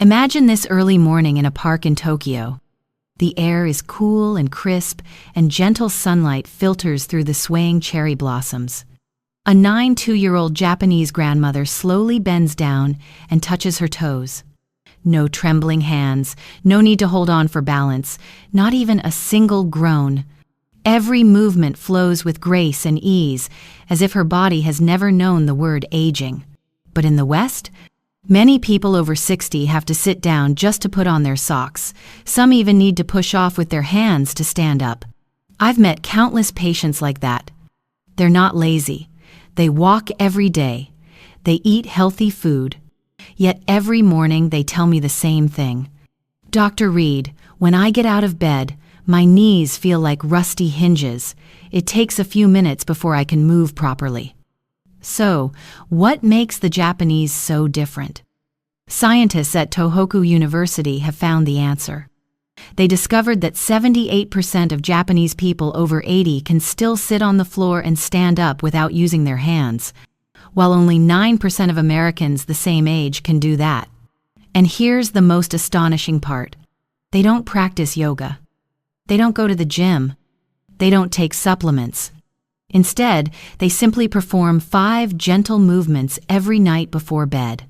Imagine this early morning in a park in Tokyo. The air is cool and crisp, and gentle sunlight filters through the swaying cherry blossoms. A 92-year-old Japanese grandmother slowly bends down and touches her toes. No trembling hands, no need to hold on for balance, not even a single groan. Every movement flows with grace and ease, as if her body has never known the word aging. But in the West, many people over 60 have to sit down just to put on their socks. Some even need to push off with their hands to stand up. I've met countless patients like that. They're not lazy. They walk every day. They eat healthy food. Yet every morning they tell me the same thing. Dr. Reed, when I get out of bed, my knees feel like rusty hinges. It takes a few minutes before I can move properly. So, what makes the Japanese so different? Scientists at Tohoku University have found the answer. They discovered that 78% of Japanese people over 80 can still sit on the floor and stand up without using their hands, while only 9% of Americans the same age can do that. And here's the most astonishing part. They don't practice yoga. They don't go to the gym. They don't take supplements. Instead, they simply perform 5 gentle movements every night before bed.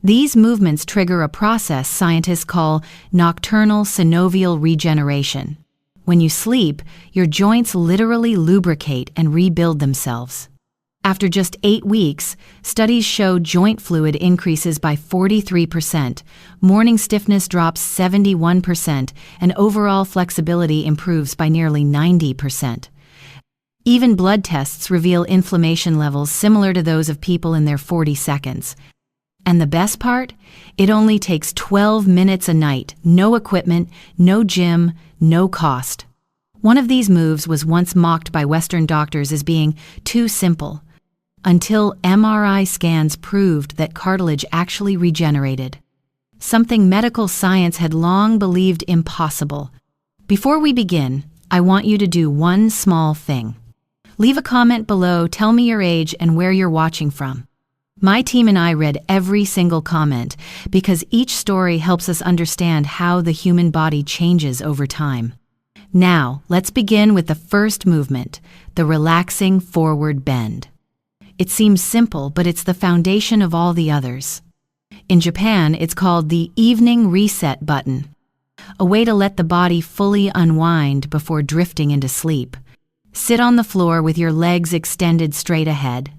These movements trigger a process scientists call nocturnal synovial regeneration. When you sleep, your joints literally lubricate and rebuild themselves. After just 8 weeks, studies show joint fluid increases by 43%, morning stiffness drops 71%, and overall flexibility improves by nearly 90%. Even blood tests reveal inflammation levels similar to those of people in their 40s. And the best part? It only takes 12 minutes a night, no equipment, no gym, no cost. One of these moves was once mocked by Western doctors as being too simple, until MRI scans proved that cartilage actually regenerated. Something medical science had long believed impossible. Before we begin, I want you to do one small thing. Leave a comment below, tell me your age and where you're watching from. My team and I read every single comment because each story helps us understand how the human body changes over time. Now, let's begin with the first movement, the relaxing forward bend. It seems simple, but it's the foundation of all the others. In Japan, it's called the evening reset button, a way to let the body fully unwind before drifting into sleep. Sit on the floor with your legs extended straight ahead.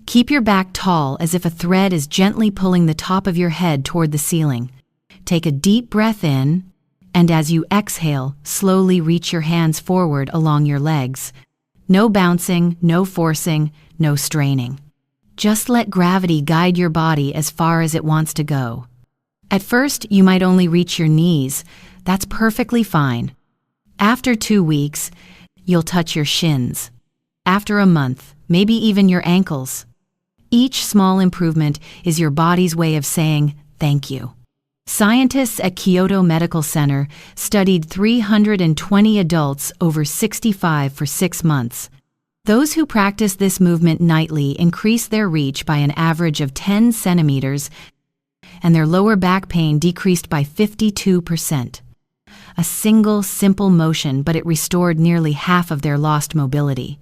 Keep your back tall as if a thread is gently pulling the top of your head toward the ceiling. Take a deep breath in, and as you exhale, slowly reach your hands forward along your legs. No bouncing, no forcing, no straining. Just let gravity guide your body as far as it wants to go. At first, you might only reach your knees. That's perfectly fine. After 2 weeks, you'll touch your shins. After a month, maybe even your ankles. Each small improvement is your body's way of saying thank you. Scientists at Kyoto Medical Center studied 320 adults over 65 for 6 months. Those who practice this movement nightly increase their reach by an average of 10 centimeters, and their lower back pain decreased by 52%. A single, simple motion, but it restored nearly half of their lost mobility.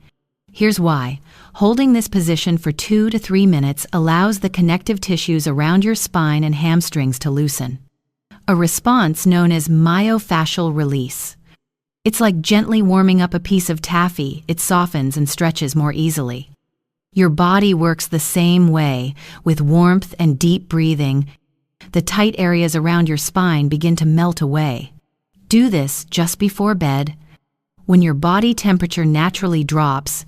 Here's why. Holding this position for 2 to 3 minutes allows the connective tissues around your spine and hamstrings to loosen. A response known as myofascial release. It's like gently warming up a piece of taffy. It softens and stretches more easily. Your body works the same way. With warmth and deep breathing, the tight areas around your spine begin to melt away. Do this just before bed, when your body temperature naturally drops,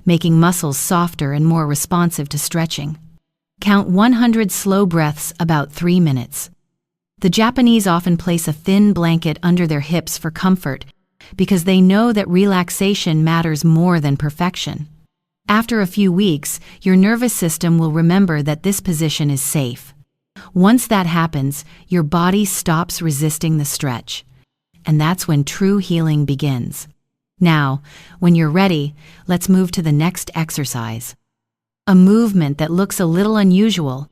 making muscles softer and more responsive to stretching. Count 100 slow breaths about 3 minutes. The Japanese often place a thin blanket under their hips for comfort because they know that relaxation matters more than perfection. After a few weeks, your nervous system will remember that this position is safe. Once that happens, your body stops resisting the stretch. And that's when true healing begins. Now, when you're ready, let's move to the next exercise. A movement that looks a little unusual,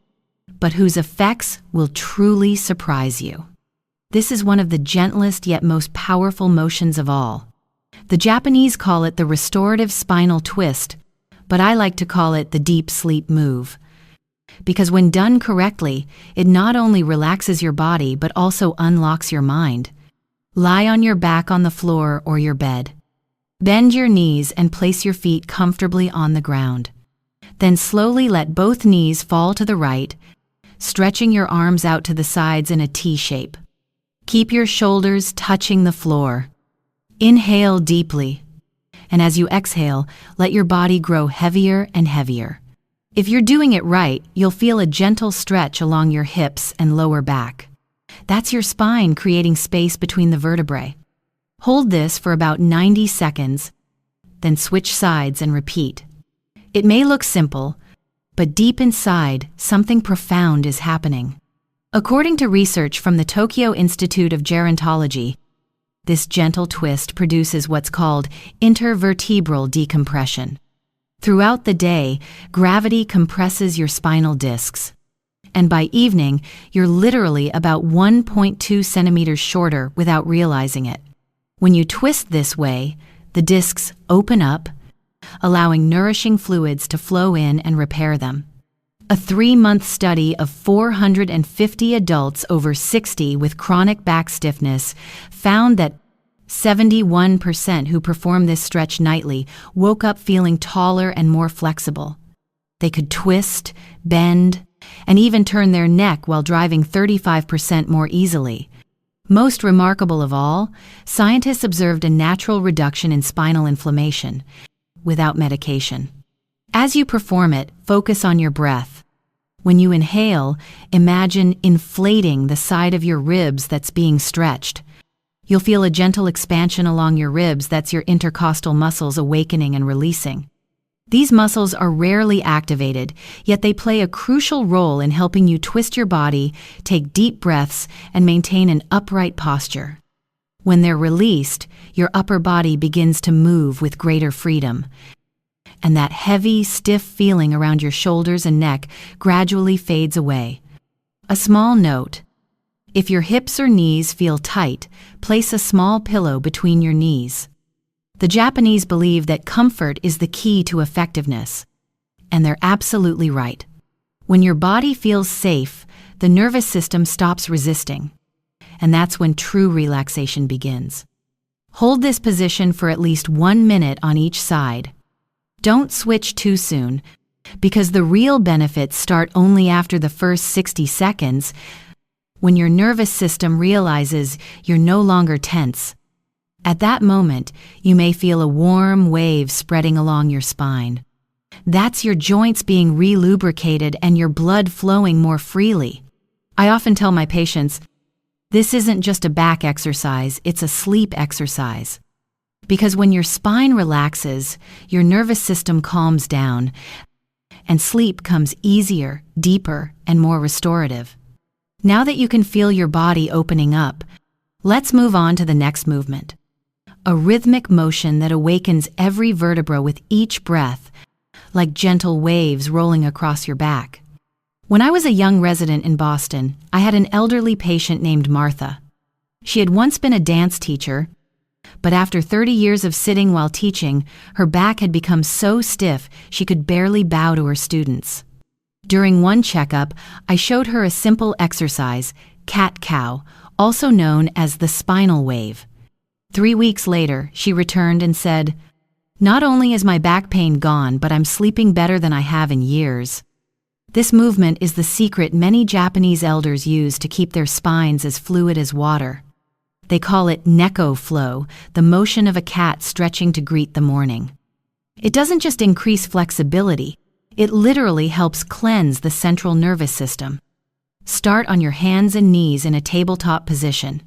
but whose effects will truly surprise you. This is one of the gentlest yet most powerful motions of all. The Japanese call it the restorative spinal twist, but I like to call it the deep sleep move. Because when done correctly, it not only relaxes your body but also unlocks your mind. Lie on your back on the floor or your bed. Bend your knees and place your feet comfortably on the ground. Then slowly let both knees fall to the right, stretching your arms out to the sides in a T shape. Keep your shoulders touching the floor. Inhale deeply, and as you exhale, let your body grow heavier and heavier. If you're doing it right, you'll feel a gentle stretch along your hips and lower back. That's your spine creating space between the vertebrae. Hold this for about 90 seconds, then switch sides and repeat. It may look simple, but deep inside, something profound is happening. According to research from the Tokyo Institute of Gerontology, this gentle twist produces what's called intervertebral decompression. Throughout the day, gravity compresses your spinal discs. And by evening, you're literally about 1.2 centimeters shorter without realizing it. When you twist this way, the discs open up, allowing nourishing fluids to flow in and repair them. A 3-month study of 450 adults over 60 with chronic back stiffness found that 71% who performed this stretch nightly woke up feeling taller and more flexible. They could twist, bend, and even turn their neck while driving 35% more easily. Most remarkable of all, scientists observed a natural reduction in spinal inflammation without medication. As you perform it, focus on your breath. When you inhale, imagine inflating the side of your ribs that's being stretched. You'll feel a gentle expansion along your ribs, that's your intercostal muscles awakening and releasing. These muscles are rarely activated, yet they play a crucial role in helping you twist your body, take deep breaths, and maintain an upright posture. When they're released, your upper body begins to move with greater freedom, and that heavy, stiff feeling around your shoulders and neck gradually fades away. A small note: if your hips or knees feel tight, place a small pillow between your knees. The Japanese believe that comfort is the key to effectiveness, and they're absolutely right. When your body feels safe, the nervous system stops resisting, and that's when true relaxation begins. Hold this position for at least 1 minute on each side. Don't switch too soon, because the real benefits start only after the first 60 seconds, when your nervous system realizes you're no longer tense. At that moment, you may feel a warm wave spreading along your spine. That's your joints being re-lubricated and your blood flowing more freely. I often tell my patients, this isn't just a back exercise, it's a sleep exercise. Because when your spine relaxes, your nervous system calms down, and sleep comes easier, deeper, and more restorative. Now that you can feel your body opening up, let's move on to the next movement. A rhythmic motion that awakens every vertebra with each breath, like gentle waves rolling across your back. When I was a young resident in Boston, I had an elderly patient named Martha. She had once been a dance teacher, but after 30 years of sitting while teaching, her back had become so stiff she could barely bow to her students. During one checkup, I showed her a simple exercise, cat-cow, also known as the spinal wave. 3 weeks later, she returned and said, "Not only is my back pain gone, but I'm sleeping better than I have in years." This movement is the secret many Japanese elders use to keep their spines as fluid as water. They call it neko flow, the motion of a cat stretching to greet the morning. It doesn't just increase flexibility, it literally helps cleanse the central nervous system. Start on your hands and knees in a tabletop position.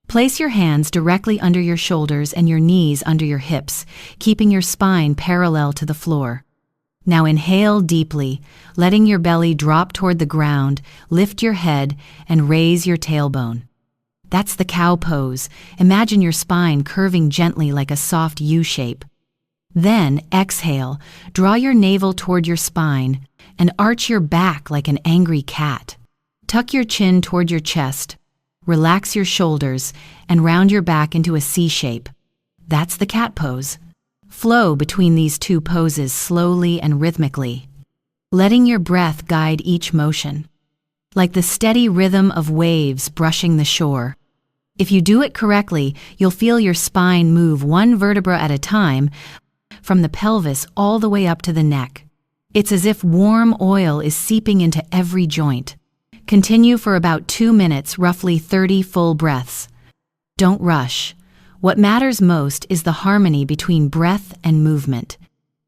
Place your hands directly under your shoulders and your knees under your hips, keeping your spine parallel to the floor. Now inhale deeply, letting your belly drop toward the ground, lift your head, and raise your tailbone. That's the cow pose. Imagine your spine curving gently like a soft U shape. Then exhale, draw your navel toward your spine, and arch your back like an angry cat. Tuck your chin toward your chest, relax your shoulders, and round your back into a C shape. That's the cat pose. Flow between these two poses slowly and rhythmically, letting your breath guide each motion, like the steady rhythm of waves brushing the shore. If you do it correctly, you'll feel your spine move one vertebra at a time, from the pelvis all the way up to the neck. It's as if warm oil is seeping into every joint. Continue for about 2 minutes, roughly 30 full breaths. Don't rush. What matters most is the harmony between breath and movement.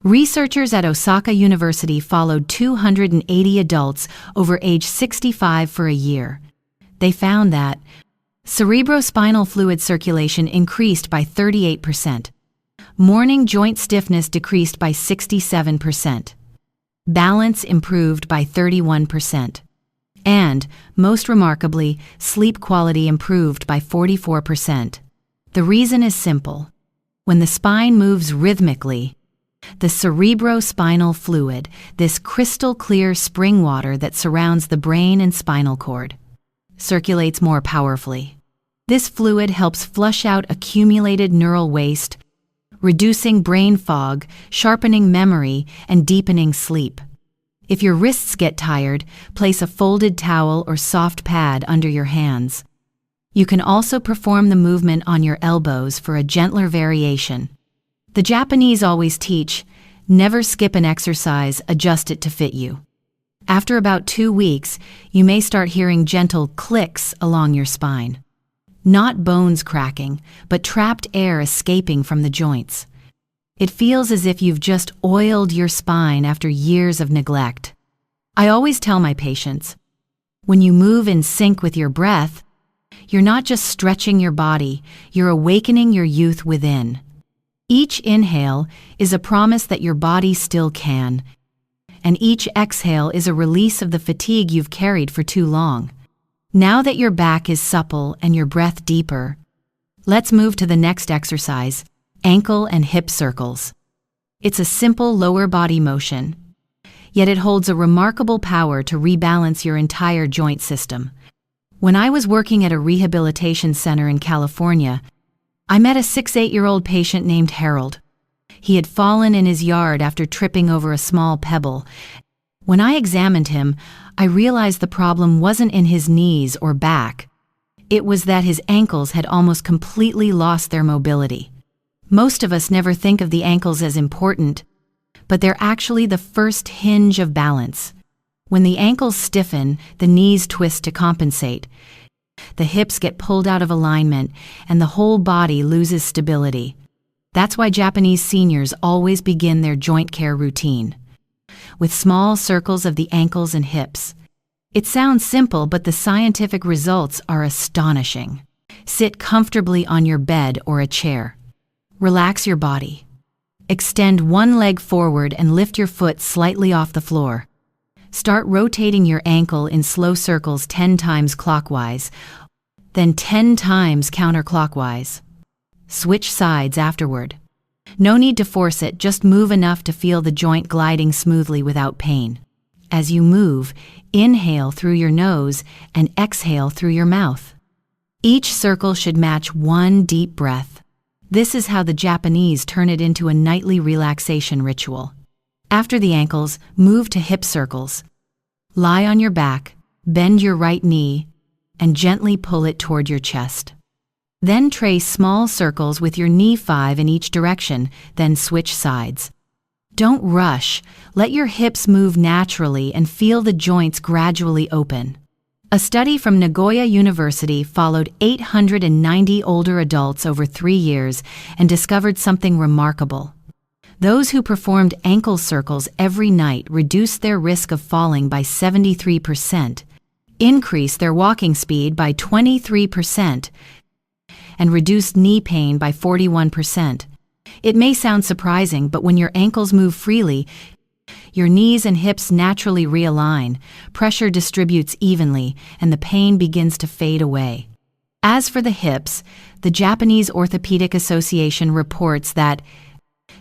Researchers at Osaka University followed 280 adults over age 65 for a year. They found that cerebrospinal fluid circulation increased by 38%. Morning joint stiffness decreased by 67%. Balance improved by 31%. And, most remarkably, sleep quality improved by 44%. The reason is simple. When the spine moves rhythmically, the cerebrospinal fluid, this crystal-clear spring water that surrounds the brain and spinal cord, circulates more powerfully. This fluid helps flush out accumulated neural waste, reducing brain fog, sharpening memory, and deepening sleep. If your wrists get tired, place a folded towel or soft pad under your hands. You can also perform the movement on your elbows for a gentler variation. The Japanese always teach, never skip an exercise, adjust it to fit you. After about 2 weeks, you may start hearing gentle clicks along your spine. Not bones cracking, but trapped air escaping from the joints. It feels as if you've just oiled your spine after years of neglect. I always tell my patients, when you move in sync with your breath, you're not just stretching your body, you're awakening your youth within. Each inhale is a promise that your body still can, and each exhale is a release of the fatigue you've carried for too long. Now that your back is supple and your breath deeper, let's move to the next exercise, ankle and hip circles. It's a simple lower body motion, yet it holds a remarkable power to rebalance your entire joint system. When I was working at a rehabilitation center in California, I met a 6-8-year-old patient named Harold. He had fallen in his yard after tripping over a small pebble. When I examined him, I realized the problem wasn't in his knees or back. It was that his ankles had almost completely lost their mobility. Most of us never think of the ankles as important, but they're actually the first hinge of balance. When the ankles stiffen, the knees twist to compensate. The hips get pulled out of alignment, and the whole body loses stability. That's why Japanese seniors always begin their joint care routine with small circles of the ankles and hips. It sounds simple, but the scientific results are astonishing. Sit comfortably on your bed or a chair. Relax your body. Extend one leg forward and lift your foot slightly off the floor. Start rotating your ankle in slow circles 10 times clockwise, then 10 times counterclockwise. Switch sides afterward. No need to force it, just move enough to feel the joint gliding smoothly without pain. As you move, inhale through your nose and exhale through your mouth. Each circle should match one deep breath. This is how the Japanese turn it into a nightly relaxation ritual. After the ankles, move to hip circles. Lie on your back, bend your right knee, and gently pull it toward your chest. Then trace small circles with your knee 5 in each direction, then switch sides. Don't rush, let your hips move naturally and feel the joints gradually open. A study from Nagoya University followed 890 older adults over 3 years and discovered something remarkable. Those who performed ankle circles every night reduced their risk of falling by 73%, increased their walking speed by 23%, and reduced knee pain by 41%. It may sound surprising, but when your ankles move freely, your knees and hips naturally realign, pressure distributes evenly, and the pain begins to fade away. As for the hips, the Japanese Orthopedic Association reports that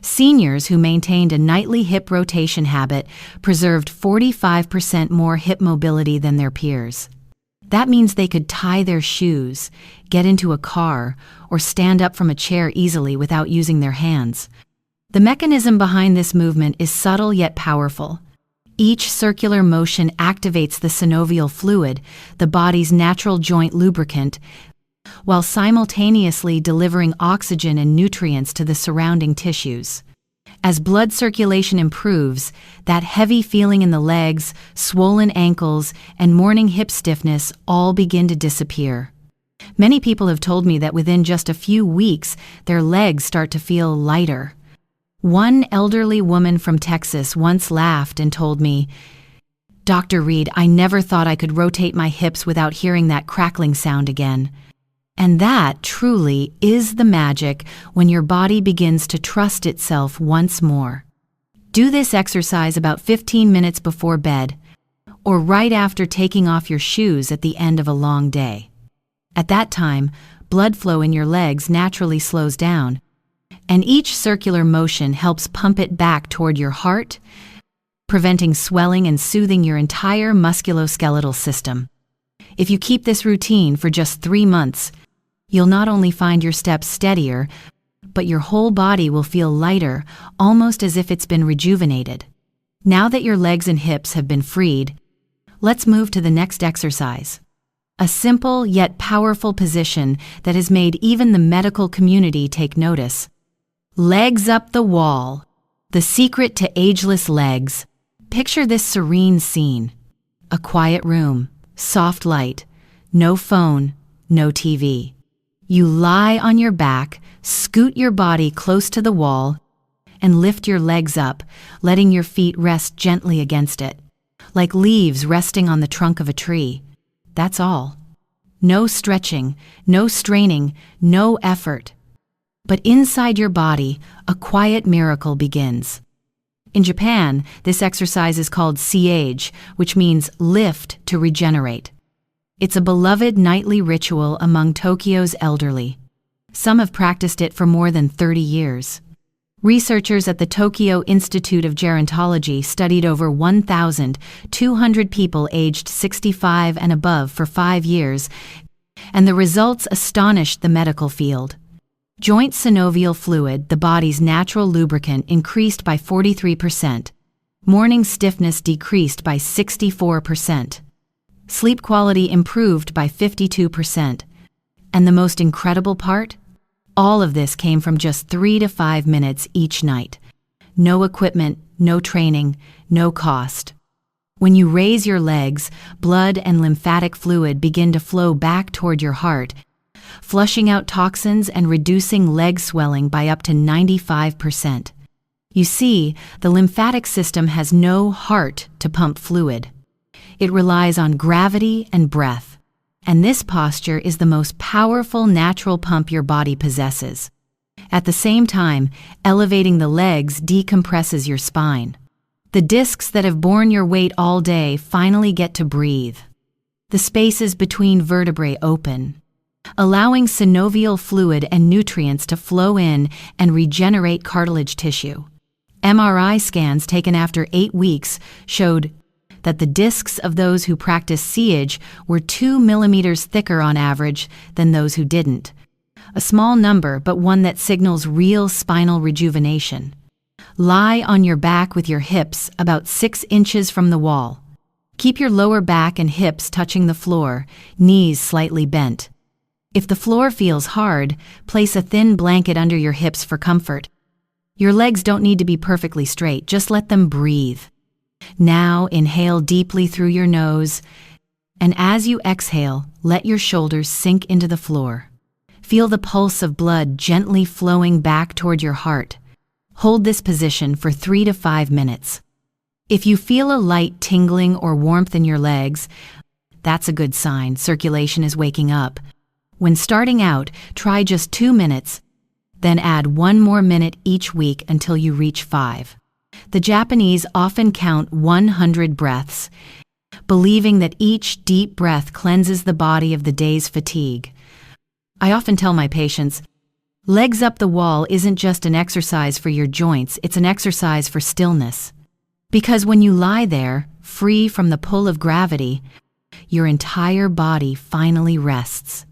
Seniors who maintained a nightly hip rotation habit preserved 45% more hip mobility than their peers. That means they could tie their shoes, get into a car, or stand up from a chair easily without using their hands. The mechanism behind this movement is subtle yet powerful. Each circular motion activates the synovial fluid, the body's natural joint lubricant, while simultaneously delivering oxygen and nutrients to the surrounding tissues. As blood circulation improves, that heavy feeling in the legs, swollen ankles, and morning hip stiffness all begin to disappear. Many people have told me that within just a few weeks, their legs start to feel lighter. One elderly woman from Texas once laughed and told me, "Dr. Reed, I never thought I could rotate my hips without hearing that crackling sound again." And that truly is the magic when your body begins to trust itself once more. Do this exercise about 15 minutes before bed, or right after taking off your shoes at the end of a long day. At that time, blood flow in your legs naturally slows down, and each circular motion helps pump it back toward your heart, preventing swelling and soothing your entire musculoskeletal system. If you keep this routine for just 3 months, you'll not only find your steps steadier, but your whole body will feel lighter, almost as if it's been rejuvenated. Now that your legs and hips have been freed, let's move to the next exercise. A simple yet powerful position that has made even the medical community take notice. Legs up the wall. The secret to ageless legs. Picture this serene scene. A quiet room, soft light, no phone, no TV. You lie on your back, scoot your body close to the wall, and lift your legs up, letting your feet rest gently against it, like leaves resting on the trunk of a tree. That's all. No stretching, no straining, no effort. But inside your body, a quiet miracle begins. In Japan, this exercise is called siege, which means lift to regenerate. It's a beloved nightly ritual among Tokyo's elderly. Some have practiced it for more than 30 years. Researchers at the Tokyo Institute of Gerontology studied over 1,200 people aged 65 and above for 5 years, and the results astonished the medical field. Joint synovial fluid, the body's natural lubricant, increased by 43%. Morning stiffness decreased by 64%. Sleep quality improved by 52%. And the most incredible part? All of this came from just 3 to 5 minutes each night. No equipment, no training, no cost. When you raise your legs, blood and lymphatic fluid begin to flow back toward your heart, flushing out toxins and reducing leg swelling by up to 95%. You see, the lymphatic system has no heart to pump fluid. It relies on gravity and breath. And this posture is the most powerful natural pump your body possesses. At the same time, elevating the legs decompresses your spine. The discs that have borne your weight all day finally get to breathe. The spaces between vertebrae open, allowing synovial fluid and nutrients to flow in and regenerate cartilage tissue. MRI scans taken after 8 weeks showed that the discs of those who practiced siege were 2 millimeters thicker on average than those who didn't. A small number, but one that signals real spinal rejuvenation. Lie on your back with your hips about 6 inches from the wall. Keep your lower back and hips touching the floor, knees slightly bent. If the floor feels hard, place a thin blanket under your hips for comfort. Your legs don't need to be perfectly straight, just let them breathe. Now inhale deeply through your nose, and as you exhale, let your shoulders sink into the floor. Feel the pulse of blood gently flowing back toward your heart. Hold this position for 3 to 5 minutes. If you feel a light tingling or warmth in your legs, that's a good sign circulation is waking up. When starting out, try just 2 minutes, then add 1 more minute each week until you reach 5. The Japanese often count 100 breaths, believing that each deep breath cleanses the body of the day's fatigue. I often tell my patients, Legs up the wall isn't just an exercise for your joints, it's an exercise for stillness. Because when you lie there, free from the pull of gravity, your entire body finally rests.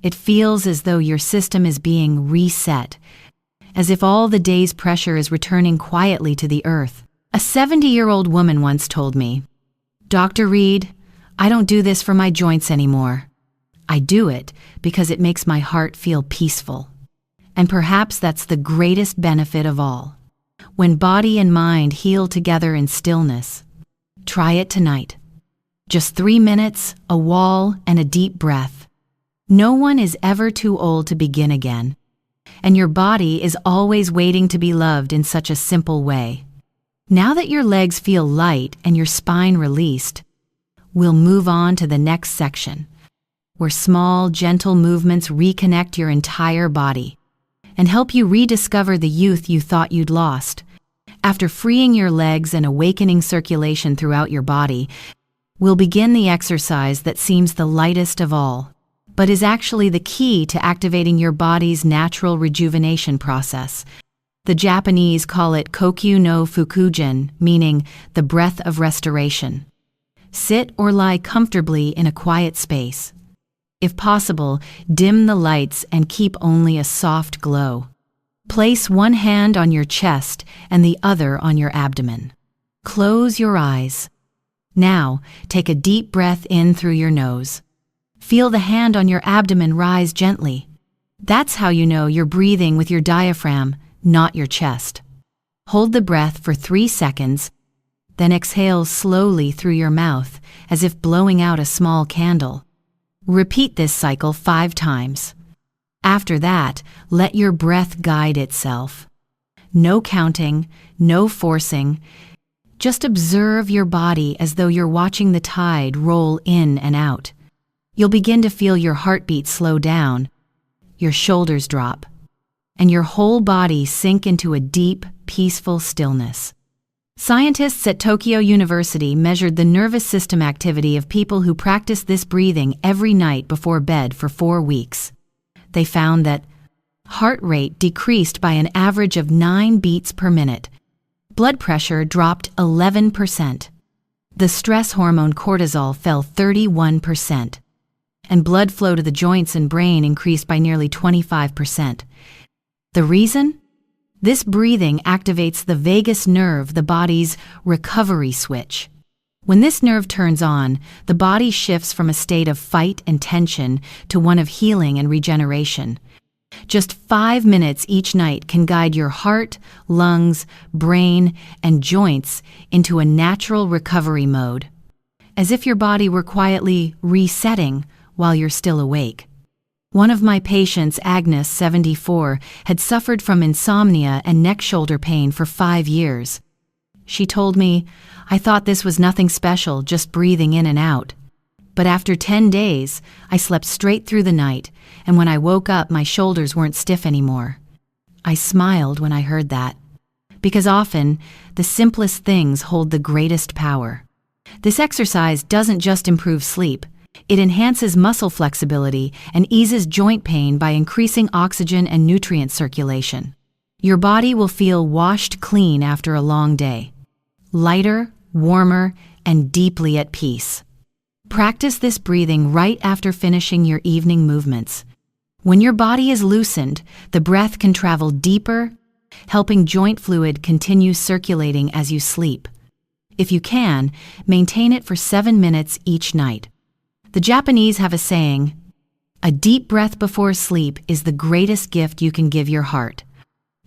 It feels as though your system is being reset, as if all the day's pressure is returning quietly to the earth. A 70-year-old woman once told me, "Dr. Reed, I don't do this for my joints anymore. I do it because it makes my heart feel peaceful." And perhaps that's the greatest benefit of all. When body and mind heal together in stillness. Try it tonight. Just 3 minutes, a wall, and a deep breath. No one is ever too old to begin again. And your body is always waiting to be loved in such a simple way. Now that your legs feel light and your spine released, we'll move on to the next section, where small, gentle movements reconnect your entire body and help you rediscover the youth you thought you'd lost. After freeing your legs and awakening circulation throughout your body, we'll begin the exercise that seems the lightest of all, but is actually the key to activating your body's natural rejuvenation process. The Japanese call it Kokyu no Fukujin, meaning the breath of restoration. Sit or lie comfortably in a quiet space. If possible, dim the lights and keep only a soft glow. Place one hand on your chest and the other on your abdomen. Close your eyes. Now, take a deep breath in through your nose. Feel the hand on your abdomen rise gently. That's how you know you're breathing with your diaphragm, not your chest. Hold the breath for 3 seconds, then exhale slowly through your mouth as if blowing out a small candle. Repeat this cycle 5 times. After that, let your breath guide itself. No counting, no forcing. Just observe your body as though you're watching the tide roll in and out. You'll begin to feel your heartbeat slow down, your shoulders drop, and your whole body sink into a deep, peaceful stillness. Scientists at Tokyo University measured the nervous system activity of people who practiced this breathing every night before bed for 4 weeks. They found that heart rate decreased by an average of 9 beats per minute. Blood pressure dropped 11%. The stress hormone cortisol fell 31%. And blood flow to the joints and brain increased by nearly 25%. The reason? This breathing activates the vagus nerve, the body's recovery switch. When this nerve turns on, the body shifts from a state of fight and tension to one of healing and regeneration. Just 5 minutes each night can guide your heart, lungs, brain, and joints into a natural recovery mode, as if your body were quietly resetting while you're still awake. One of my patients, Agnes, 74, had suffered from insomnia and neck-shoulder pain for 5 years. She told me, "I thought this was nothing special, just breathing in and out. But after 10 days, I slept straight through the night, and when I woke up, my shoulders weren't stiff anymore." I smiled when I heard that, because often, the simplest things hold the greatest power. This exercise doesn't just improve sleep. It enhances muscle flexibility and eases joint pain by increasing oxygen and nutrient circulation. Your body will feel washed clean after a long day, lighter, warmer, and deeply at peace. Practice this breathing right after finishing your evening movements. When your body is loosened, the breath can travel deeper, helping joint fluid continue circulating as you sleep. If you can, maintain it for 7 minutes each night. The Japanese have a saying, "A deep breath before sleep is the greatest gift you can give your heart."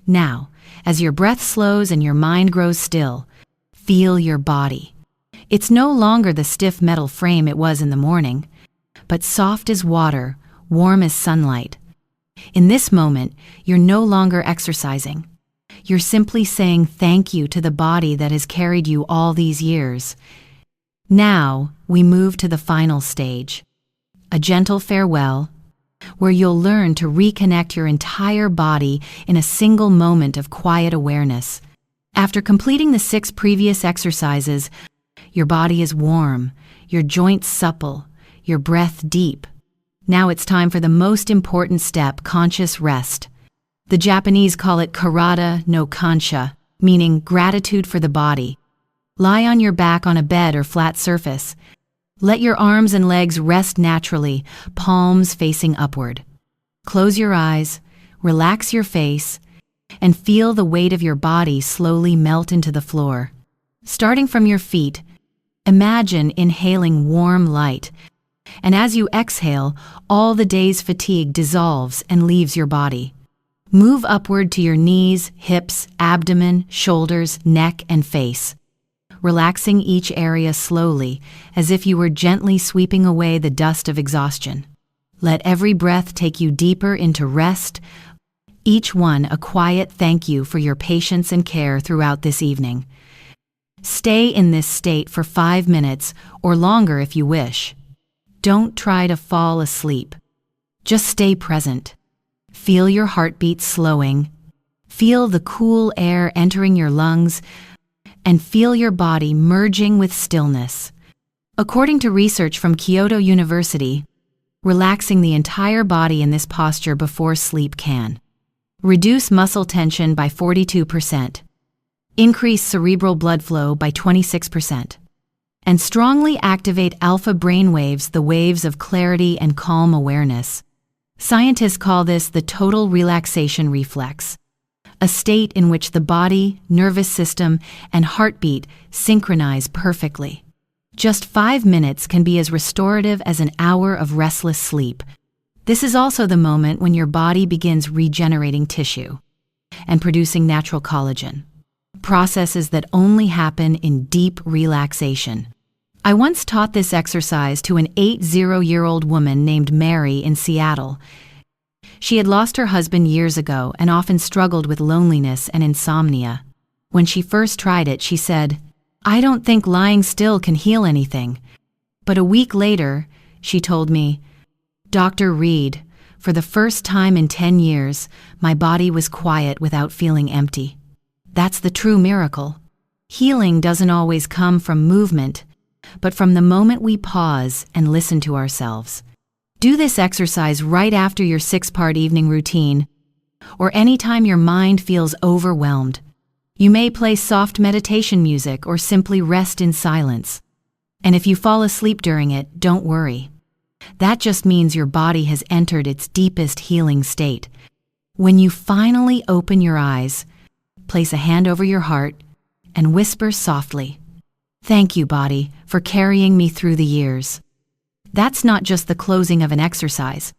Now, as your breath slows and your mind grows still, feel your body. It's no longer the stiff metal frame it was in the morning, but soft as water, warm as sunlight. In this moment, you're no longer exercising. You're simply saying thank you to the body that has carried you all these years. Now, we move to the final stage, a gentle farewell, where you'll learn to reconnect your entire body in a single moment of quiet awareness. After completing the 6 previous exercises, your body is warm, your joints supple, your breath deep. Now it's time for the most important step, conscious rest. The Japanese call it karada no kansha, meaning gratitude for the body. Lie on your back on a bed or flat surface. Let your arms and legs rest naturally, palms facing upward. Close your eyes, relax your face, and feel the weight of your body slowly melt into the floor. Starting from your feet, imagine inhaling warm light, and as you exhale, all the day's fatigue dissolves and leaves your body. Move upward to your knees, hips, abdomen, shoulders, neck, and face, relaxing each area slowly, as if you were gently sweeping away the dust of exhaustion. Let every breath take you deeper into rest, each one a quiet thank you for your patience and care throughout this evening. Stay in this state for 5 minutes or longer if you wish. Don't try to fall asleep. Just stay present. Feel your heartbeat slowing. Feel the cool air entering your lungs, and feel your body merging with stillness. According to research from Kyoto University, relaxing the entire body in this posture before sleep can reduce muscle tension by 42%, increase cerebral blood flow by 26%, and strongly activate alpha brainwaves, the waves of clarity and calm awareness. Scientists call this the total relaxation reflex, a state in which the body, nervous system, and heartbeat synchronize perfectly. Just 5 minutes can be as restorative as an hour of restless sleep. This is also the moment when your body begins regenerating tissue and producing natural collagen, processes that only happen in deep relaxation. I once taught this exercise to an 80-year-old woman named Mary in Seattle. She had lost her husband years ago and often struggled with loneliness and insomnia. When she first tried it, she said, "I don't think lying still can heal anything." But a week later, she told me, "Dr. Reed, for the first time in 10 years, my body was quiet without feeling empty." That's the true miracle. Healing doesn't always come from movement, but from the moment we pause and listen to ourselves. Do this exercise right after your 6-part evening routine, or anytime your mind feels overwhelmed. You may play soft meditation music or simply rest in silence. And if you fall asleep during it, don't worry. That just means your body has entered its deepest healing state. When you finally open your eyes, place a hand over your heart and whisper softly, "Thank you, body, for carrying me through the years." That's not just the closing of an exercise.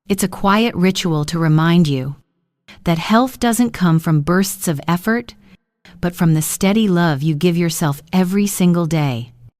It's a quiet ritual to remind you that health doesn't come from bursts of effort, but from the steady love you give yourself every single day.